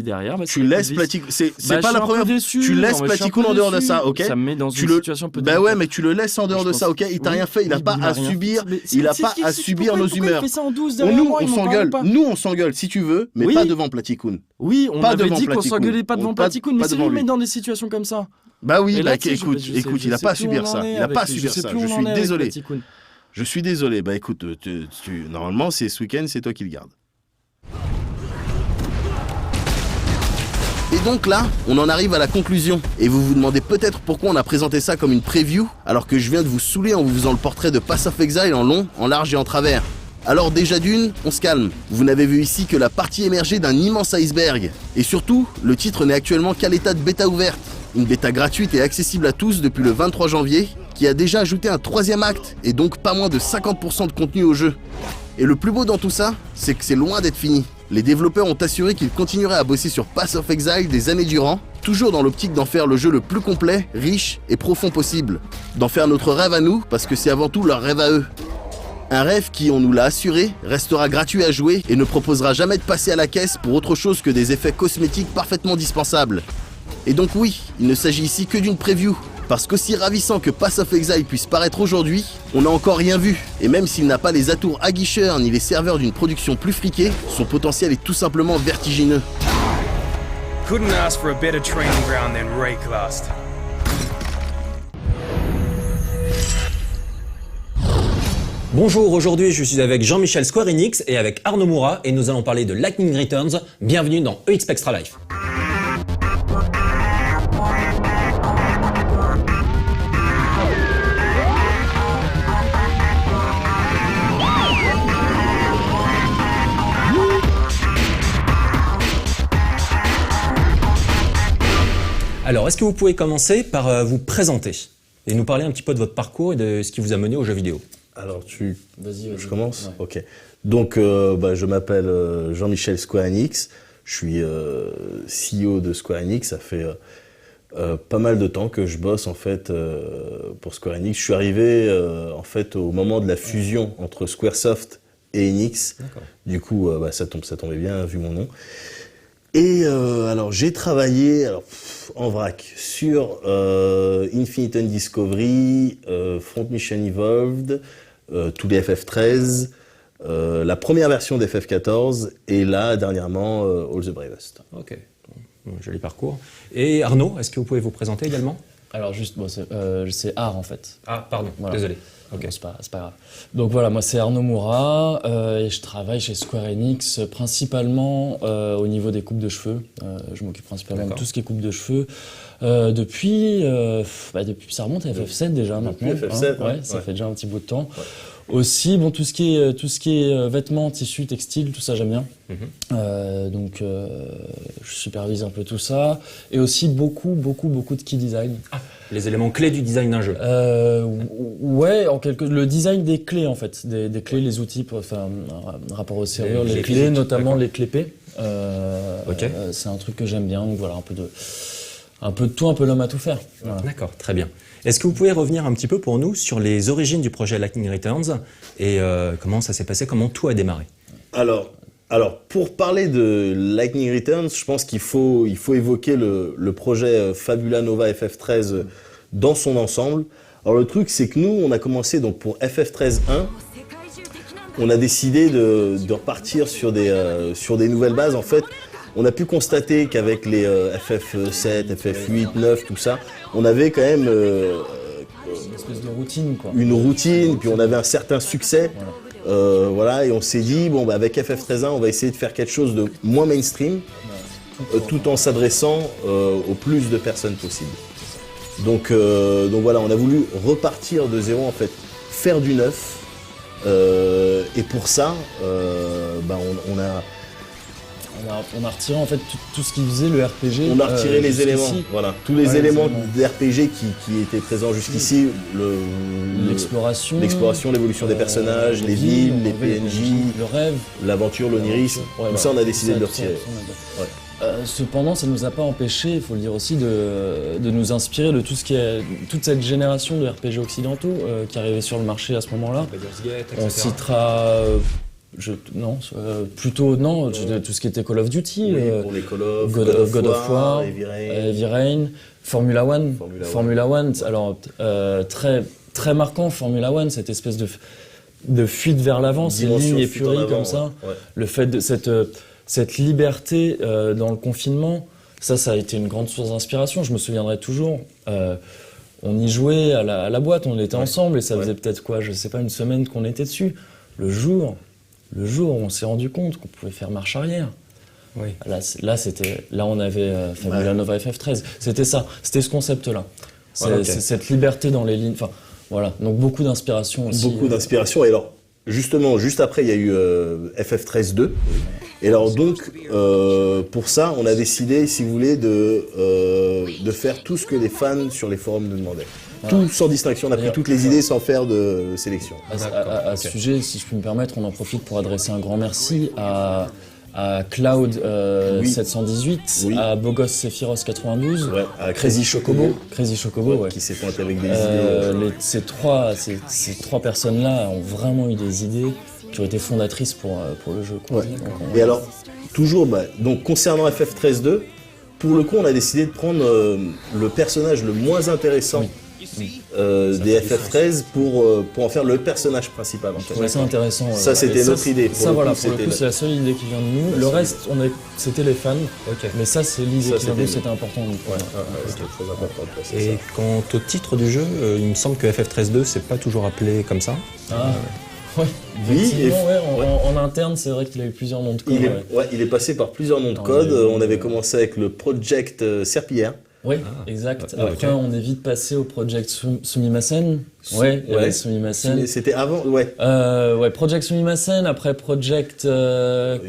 derrière, bah, c'est Tu les laisses coulisses. Platicoon. C'est Bah, pas je la suis un première peu fois. déçu. Tu laisses Non, mais je suis un Platicoon peu en dehors de déçu. ça, ok? Ça me met dans Tu une le- situation un peu Bah délicate. ouais, mais tu le laisses en dehors de Je ça, pense- ok? Il t'a rien fait, il a Oui, pas il à a rien subir, fait. Mais il a c'est- pas c'est- à c'est- subir pourquoi nos il humeurs. fait ça en douce derrière moi, On il m'en s'engueule. parle pas. Nous, on s'engueule si tu veux, mais Oui. pas devant Platicoon. Oui, on Pas avait devant dit qu'on Platicoon. s'engueulait pas devant Pas Platicoon, mais devant c'est lui qui lui. met dans des situations comme ça. Bah oui, Et bah là, tu sais, écoute, je sais- écoute, je il a sais pas à plus où subir on en ça. est Il a avec pas à lui, subir je sais ça. plus où Je on suis en est avec désolé. Platicoon. Je suis désolé. Bah écoute, normalement, c'est ce week-end, c'est toi qui le gardes. Et donc là, on en arrive à la conclusion. Et vous vous demandez peut-être pourquoi on a présenté ça comme une preview, alors que je viens de vous saouler en vous faisant le portrait de Pass of Exile en long, en large et en travers. Alors déjà d'une, on se calme. Vous n'avez vu ici que la partie émergée d'un immense iceberg. Et surtout, le titre n'est actuellement qu'à l'état de bêta ouverte. Une bêta gratuite et accessible à tous depuis le 23 janvier, qui a déjà ajouté un troisième acte, et donc pas moins de 50% de contenu au jeu. Et le plus beau dans tout ça, c'est que c'est loin d'être fini. Les développeurs ont assuré qu'ils continueraient à bosser sur Pass of Exile des années durant, toujours dans l'optique d'en faire le jeu le plus complet, riche et profond possible. D'en faire notre rêve à nous, parce que c'est avant tout leur rêve à eux. Un rêve qui, on nous l'a assuré, restera gratuit à jouer et ne proposera jamais de passer à la caisse pour autre chose que des effets cosmétiques parfaitement dispensables. Et donc oui, il ne s'agit ici que d'une preview, Parce qu'aussi ravissant que Pass of Exile puisse paraître aujourd'hui, on n'a encore rien vu. Et même s'il n'a pas les atours aguicheurs ni les serveurs d'une production plus friquée, son potentiel est tout simplement vertigineux. Couldn't ask for a better training ground than Rayclast. Bonjour, aujourd'hui je suis avec Jean-Michel Square Enix et avec Arnaud Moura et nous allons parler de Lightning Returns. Bienvenue dans EXP Extra Life. Alors, est-ce que vous pouvez commencer par vous présenter et nous parler un petit peu de votre parcours et de ce qui vous a mené aux jeux vidéo? Alors, Vas-y. je commence? Ouais. Ok. Donc, je m'appelle Jean-Michel Square Enix. Je suis CEO de Square Enix. Ça fait pas mal de temps que je bosse en fait pour Square Enix. Je suis arrivé en fait au moment de la fusion entre Squaresoft et Enix. D'accord. Du coup, ça tombait bien vu mon nom. Et alors j'ai travaillé en vrac sur Infinite Discovery, Front Mission Evolved, tous les FF13, la première version d'FF14 et là dernièrement All the Bravest. Ok, bon, joli parcours. Et Arnaud, est-ce que vous pouvez vous présenter également? Alors juste, c'est Art en fait. Ah, pardon, Voilà. désolé. Ok, c'est pas grave. Donc voilà, moi c'est Arnaud Moura et je travaille chez Square Enix principalement au niveau des coupes de cheveux. Je m'occupe principalement de D'accord. tout ce qui est coupe de cheveux depuis ça remonte à FF7 déjà maintenant. FF7, ouais, ça ouais. fait déjà un petit bout de temps. Ouais. Aussi, bon, tout ce qui est vêtements, tissus, textiles, tout ça j'aime bien. Donc je supervise un peu tout ça et aussi beaucoup de key design. Ah, les éléments clés du design d'un jeu. Ouais, le design des clés en fait, des clés, les outils, rapport aux serrures, les clés, physiques, notamment d'accord. les clés P. Ok. C'est un truc que j'aime bien, donc voilà, un peu de tout, un peu l'homme à tout faire. Voilà. D'accord, très bien. Est-ce que vous pouvez revenir un petit peu pour nous sur les origines du projet Lightning Returns et comment ça s'est passé, comment tout a démarré? Alors pour parler de Lightning Returns, je pense qu'il faut évoquer le projet Fabula Nova FF13 dans son ensemble. Alors le truc c'est que nous on a commencé donc pour FF13 1, on a décidé de repartir sur des nouvelles bases. En fait, on a pu constater qu'avec les FF7, FF8, 9, tout ça, on avait quand même Une espèce de routine quoi. une routine, puis on avait un certain succès. Voilà, et on s'est dit, avec FF13.1, on va essayer de faire quelque chose de moins mainstream, tout en s'adressant au plus de personnes possible. Donc voilà, on a voulu repartir de zéro, en fait, faire du neuf. Et pour ça, On a retiré en fait tout ce qui faisait le RPG. on a retiré les jusqu'ici. éléments, voilà, tous les Ouais, éléments les d'RPG qui étaient présents jusqu'ici, L'exploration, l'évolution des personnages, les villes, les enlevé PNJ, le rêve, l'aventure, l'onirisme, Ouais, tout ça on a décidé de le tout ça, retirer. tout ça, cependant, ça ne nous a pas empêché, il faut le dire aussi, de nous inspirer de tout ce qui est toute cette génération de RPG occidentaux qui arrivait sur le marché à ce moment-là. On citera tout ce qui était Call of Duty, Pour les Call of, God of War, Heavy Rain. Heavy Rain, Formula One. Alors très très marquant Formula One, cette espèce de fuite vers l'avant, ces Dimension lignes fuite en épuries avant, comme ça. ouais. Le fait de cette liberté dans le confinement, ça a été une grande source d'inspiration. Je me souviendrai toujours. On y jouait à la boîte, on était ensemble et ça faisait peut-être je sais pas, une semaine qu'on était dessus. Le jour où on s'est rendu compte qu'on pouvait faire marche arrière. Oui. Là on avait Fabula Nova FF13. C'était ça, c'était ce concept-là. Voilà, ok. C'est cette liberté dans les lignes. Enfin, voilà. Donc beaucoup d'inspiration aussi. Beaucoup d'inspiration. Et alors, justement, juste après, il y a eu FF13-2. Et alors donc, pour ça, on a décidé, si vous voulez, de faire tout ce que les fans sur les forums nous demandaient. Tout sans distinction, on a pris toutes les idées sans faire de sélection. À ce sujet, si je puis me permettre, on en profite pour adresser un grand merci à Cloud 718, Oui. à Bogos Sephiros 92, Ouais, à Crazy Chocobo, ouais. qui s'est pointé avec des idées. Ces trois personnes-là ont vraiment eu des idées qui ont été fondatrices pour le jeu. Quoi. Ouais. Et alors, toujours, donc concernant FF13-2, pour le coup, on a décidé de prendre le personnage le moins intéressant des FF13 pour en faire le personnage principal. En fait. Ouais, c'est intéressant. Ça, c'était notre idée. Ça, voilà, pour le coup, c'est la seule idée qui vient de nous. Le reste, c'était les fans. Mais ça, c'est l'idée qui vient de nous, c'était important. C'était très important de passer Et ça. quant au titre du jeu, il me semble que FF13-2, c'est pas toujours appelé comme ça. Ouais, Oui, effectivement, en interne, c'est vrai qu'il a eu plusieurs noms de code. Il est passé par plusieurs noms de code. On avait commencé avec le Project Serpillière. Oui, exact. Après, on est vite passé au Project Sumimasen. Sumimasen. C'était avant, Project Sumimasen, après Project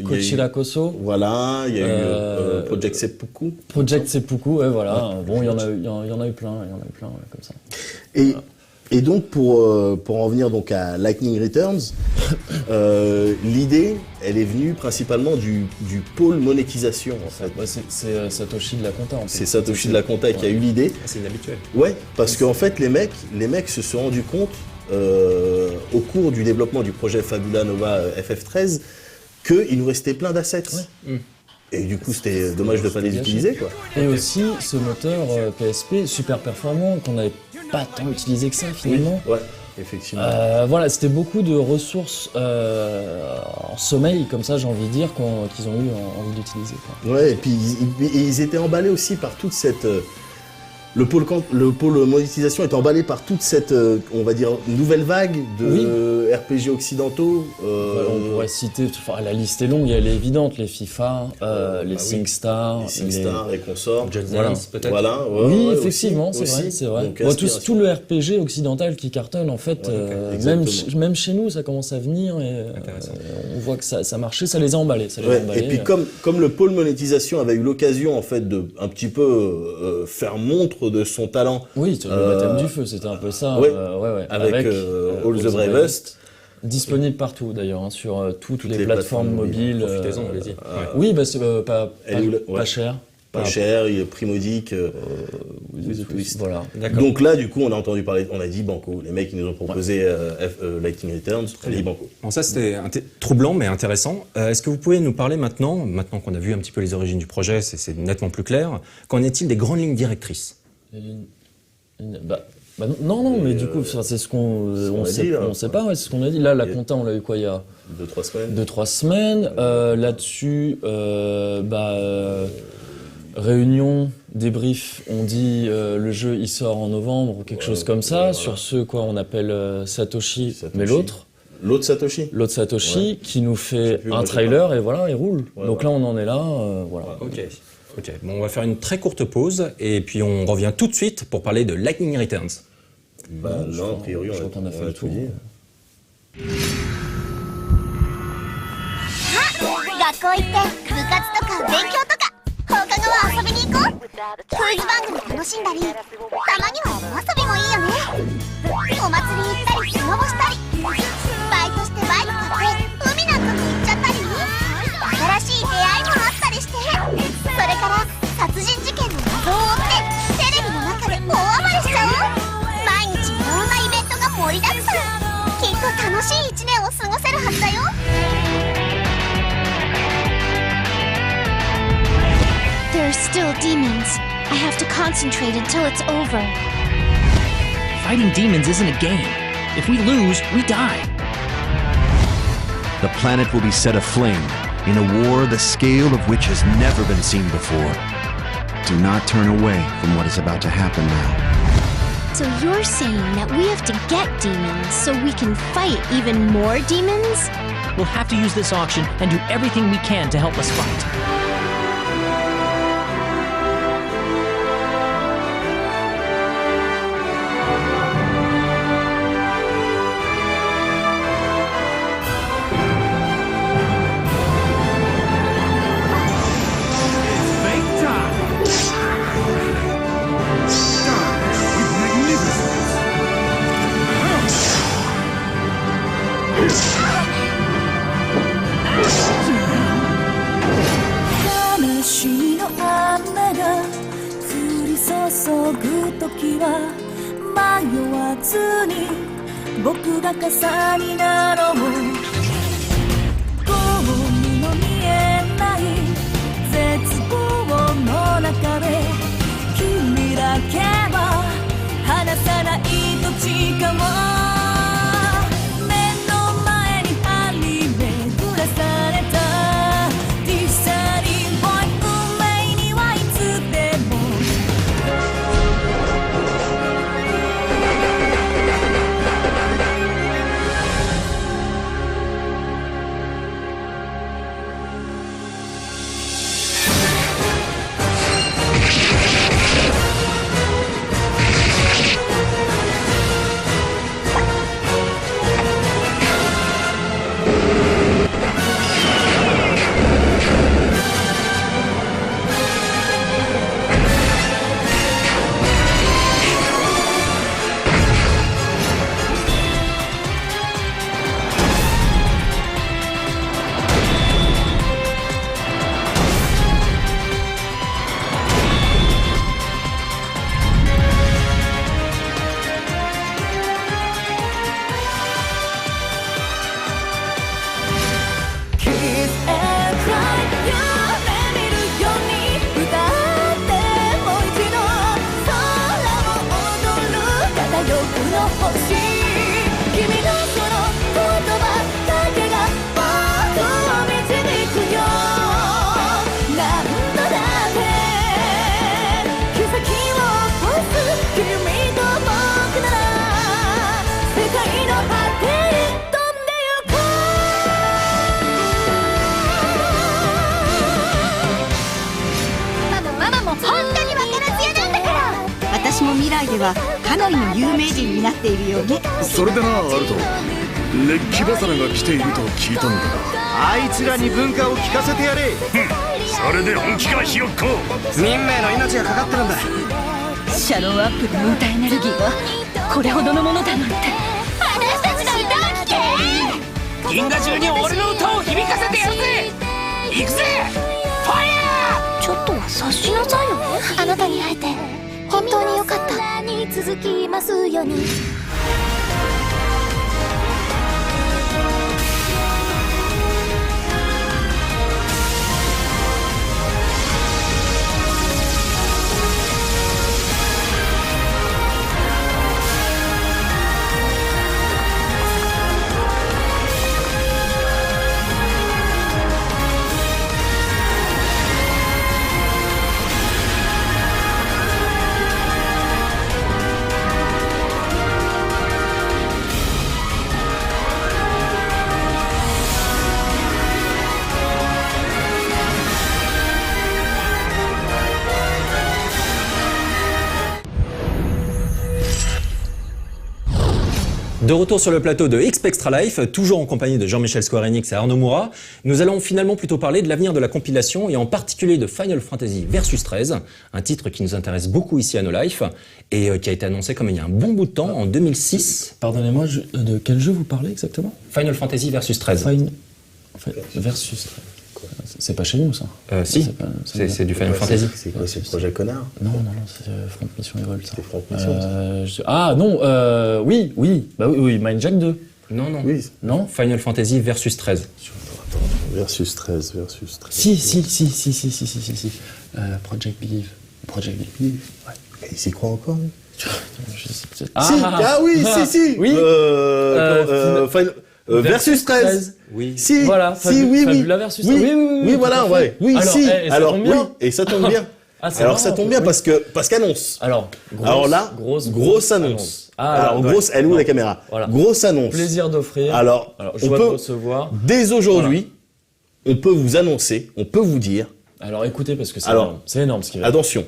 Kochirakoso. Voilà, il y a eu Project Seppuku. Project Seppuku, voilà. Bon, il y en a eu plein, comme ça. Et donc, pour en venir donc à Lightning Returns, l'idée, elle est venue principalement du pôle monétisation, en fait. C'est Satoshi de la Compta, en fait. C'est Satoshi de la Compta qui a eu l'idée. C'est inhabituel. Ouais, parce qu'en fait, les mecs se sont rendus compte, au cours du développement du projet Fabula Nova FF13, qu'il nous restait plein d'assets. Ouais. Et du coup, c'était dommage de ne pas les utiliser, quoi. Et aussi, ce moteur PSP super performant, qu'on n'avait pas tant utilisé que ça, finalement. Oui, ouais, effectivement. Voilà, c'était beaucoup de ressources en sommeil, comme ça, j'ai envie de dire, qu'ils ont eu envie d'utiliser. Ouais, et puis ils étaient emballés aussi par toute cette... Le pôle monétisation est emballé par toute cette, on va dire, nouvelle vague de RPG occidentaux. On pourrait citer, la liste est longue, elle est évidente, les FIFA, les SingStar, les consorts. Just Dance, peut-être. Voilà, oui, effectivement, c'est vrai. Donc, tout le RPG occidental qui cartonne, en fait, même chez nous, ça commence à venir et on voit que ça marchait, ça les a emballés. Et puis comme le pôle monétisation avait eu l'occasion, en fait, de un petit peu faire montre de son talent. Oui, le baptême du feu, c'était un peu ça. Avec All the Bravest. Disponible partout d'ailleurs, sur toutes les plateformes mobiles. Profitez-en, allez-y. Oui, c'est pas cher. Pas cher, il est primodique. Voilà. Donc là, du coup, on a entendu parler, on a dit Banco. Les mecs, ils nous ont proposé Lightning Returns, on a dit Banco. Bon, ça, c'était troublant, mais intéressant. Est-ce que vous pouvez nous parler maintenant qu'on a vu un petit peu les origines du projet, c'est nettement plus clair, qu'en est-il des grandes lignes directrices ? Non, mais du coup, c'est ce qu'on sait, on sait pas, c'est ce qu'on a dit. Là, la compta, on l'a eu quoi, il y a 2-3 semaines. Là-dessus, réunion, débrief, on dit le jeu il sort en novembre ou quelque chose comme ça. Sur ce, on appelle Satoshi, mais l'autre Satoshi qui nous fait un trailer et voilà, il roule. Donc là, on en est là, voilà. Ok, bon, on va faire une très courte pause et puis on revient tout de suite pour parler de Lightning Returns. Non, a priori, je crois qu'on a fait le tour. 学校行って部活とか勉強とか放課後は遊びに行こう。クイズ番組楽しんだり、たまには野遊びもいいよね。お祭り行ったりスノボしたり、バイトしてバイク買って海なんかも行っちゃったり、新しい出会いもあったりして、それから殺人事件の謎を追ってテレビの中で大暴れしちゃおう。毎日いろんなイベントが盛りだくさん。きっと楽しい1年を過ごせるはずだよ。There are still demons. I have to concentrate until it's over. Fighting demons isn't a game. If we lose, we die. The planet will be set aflame in a war the scale of which has never been seen before. Do not turn away from what is about to happen now. So you're saying that we have to get demons so we can fight even more demons? We'll have to use this auction and do everything we can to help us fight. ではかなりの有名人になっているようね。それでな、アルト、レッキバサラが来ていると聞いたんだが。あいつらに文化を聞かせてやれ。それで本気か、ひよっこ。民名の命がかかってるんだ。シャドウアップの歌エネルギーはこれほどのものだなんて。私たちの歌を聴け。銀河中に俺の歌を響かせてやるぜ。行くぜ、ファイヤー。ちょっと察しなさいよ。あなたに会えて本当に良かった。続きますように。De retour sur le plateau de XP Extra Life, toujours en compagnie de Jean-Michel Square Enix et Arnaud Moura, nous allons finalement plutôt parler de l'avenir de la compilation et en particulier de Final Fantasy Versus 13, un titre qui nous intéresse beaucoup ici à No Life et qui a été annoncé comme il y a un bon bout de temps, en 2006. Pardonnez-moi, de quel jeu vous parlez exactement? Final Fantasy Versus 13. Versus 13. C'est pas chez nous, ça. Si, c'est du Final Fantasy. C'est quoi, c'est le projet Connard? Non, c'est Front Mission Evolve. C'est Front Mission. Ah non, oui, bah oui, Mind Jack 2. Non. Oui. Non, Final Fantasy Versus 13. Attends, Versus 13. Si. Project Believe. Ouais. Il s'y croit encore, lui? Si. Oui. Versus 13. Oui. Si. Voilà. Fabula Versus 13. Oui, voilà, ouais. Oui, alors, si. Alors, oui, et ça tombe bien. Alors ça tombe bien parce qu'annonce. Alors là, grosse annonce. Grosse, elle est où la caméra? Voilà. Grosse annonce. Plaisir d'offrir. Alors, on peut recevoir. Dès aujourd'hui, on peut vous annoncer, on peut vous dire. Alors écoutez, parce que c'est énorme. C'est énorme ce qui va. Attention.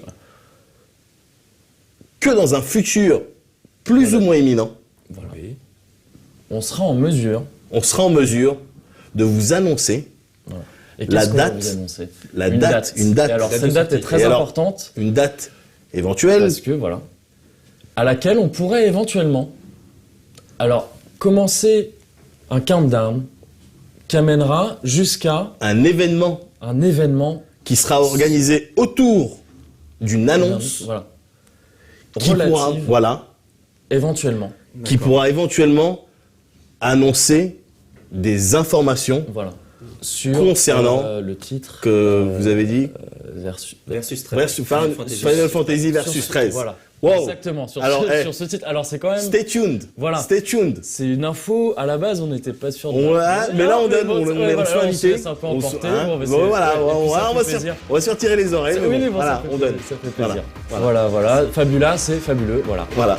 Que dans un futur plus ou moins imminent, on sera en mesure de vous annoncer et la date. Une date. Et alors cette date est très importante. Une date éventuelle. Parce que voilà, à laquelle on pourrait éventuellement, commencer un countdown qui amènera jusqu'à un événement qui sera organisé autour d'une annonce. Qui pourra, éventuellement. Qui pourra éventuellement annoncer des informations concernant le titre que vous avez dit Versus 13. Final Fantasy Versus 13. Voilà. Wow. Exactement. Sur ce titre. Alors c'est quand même. Stay tuned. Voilà. Stay tuned. C'est une info. À la base, on n'était pas sûr. Mais là, on est reçu invité. On va se faire tirer les oreilles. Voilà, on donne. Ça fait plaisir. Voilà. Fabula, c'est fabuleux. Voilà.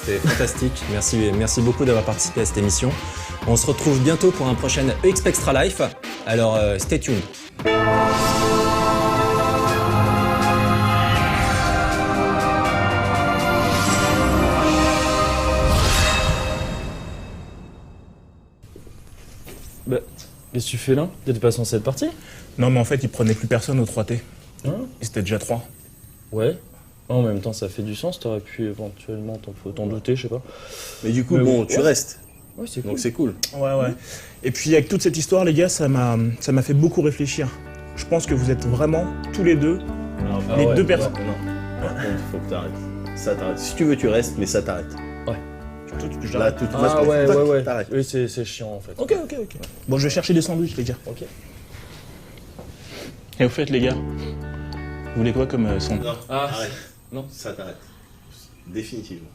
C'était fantastique. Merci beaucoup d'avoir participé à cette émission. On se retrouve bientôt pour un prochain XP Extra Life. Alors, stay tuned. Bah, qu'est-ce que tu fais là? T'étais pas censé être parti? Non, mais en fait, il prenait plus personne au 3T. Ils étaient déjà 3. Ouais. En même temps, ça fait du sens, t'aurais pu éventuellement t'en douter, je sais pas. Mais du coup, tu restes. Oui, c'est cool. Donc c'est cool. Ouais. Et puis avec toute cette histoire, les gars, ça m'a fait beaucoup réfléchir. Je pense que vous êtes vraiment, tous les deux, deux personnes. Non, faut que t'arrêtes. Ça t'arrête. Si tu veux, tu restes, mais ça t'arrête. Ouais. Là, tout ouais. T'arrêtes. Oui, c'est chiant en fait. Ok. Bon, je vais chercher des sandwichs, les gars. Ok. Et au fait, les gars, vous voulez quoi comme sandwich? Non, arrête. Non, ça t'arrête. Définitivement.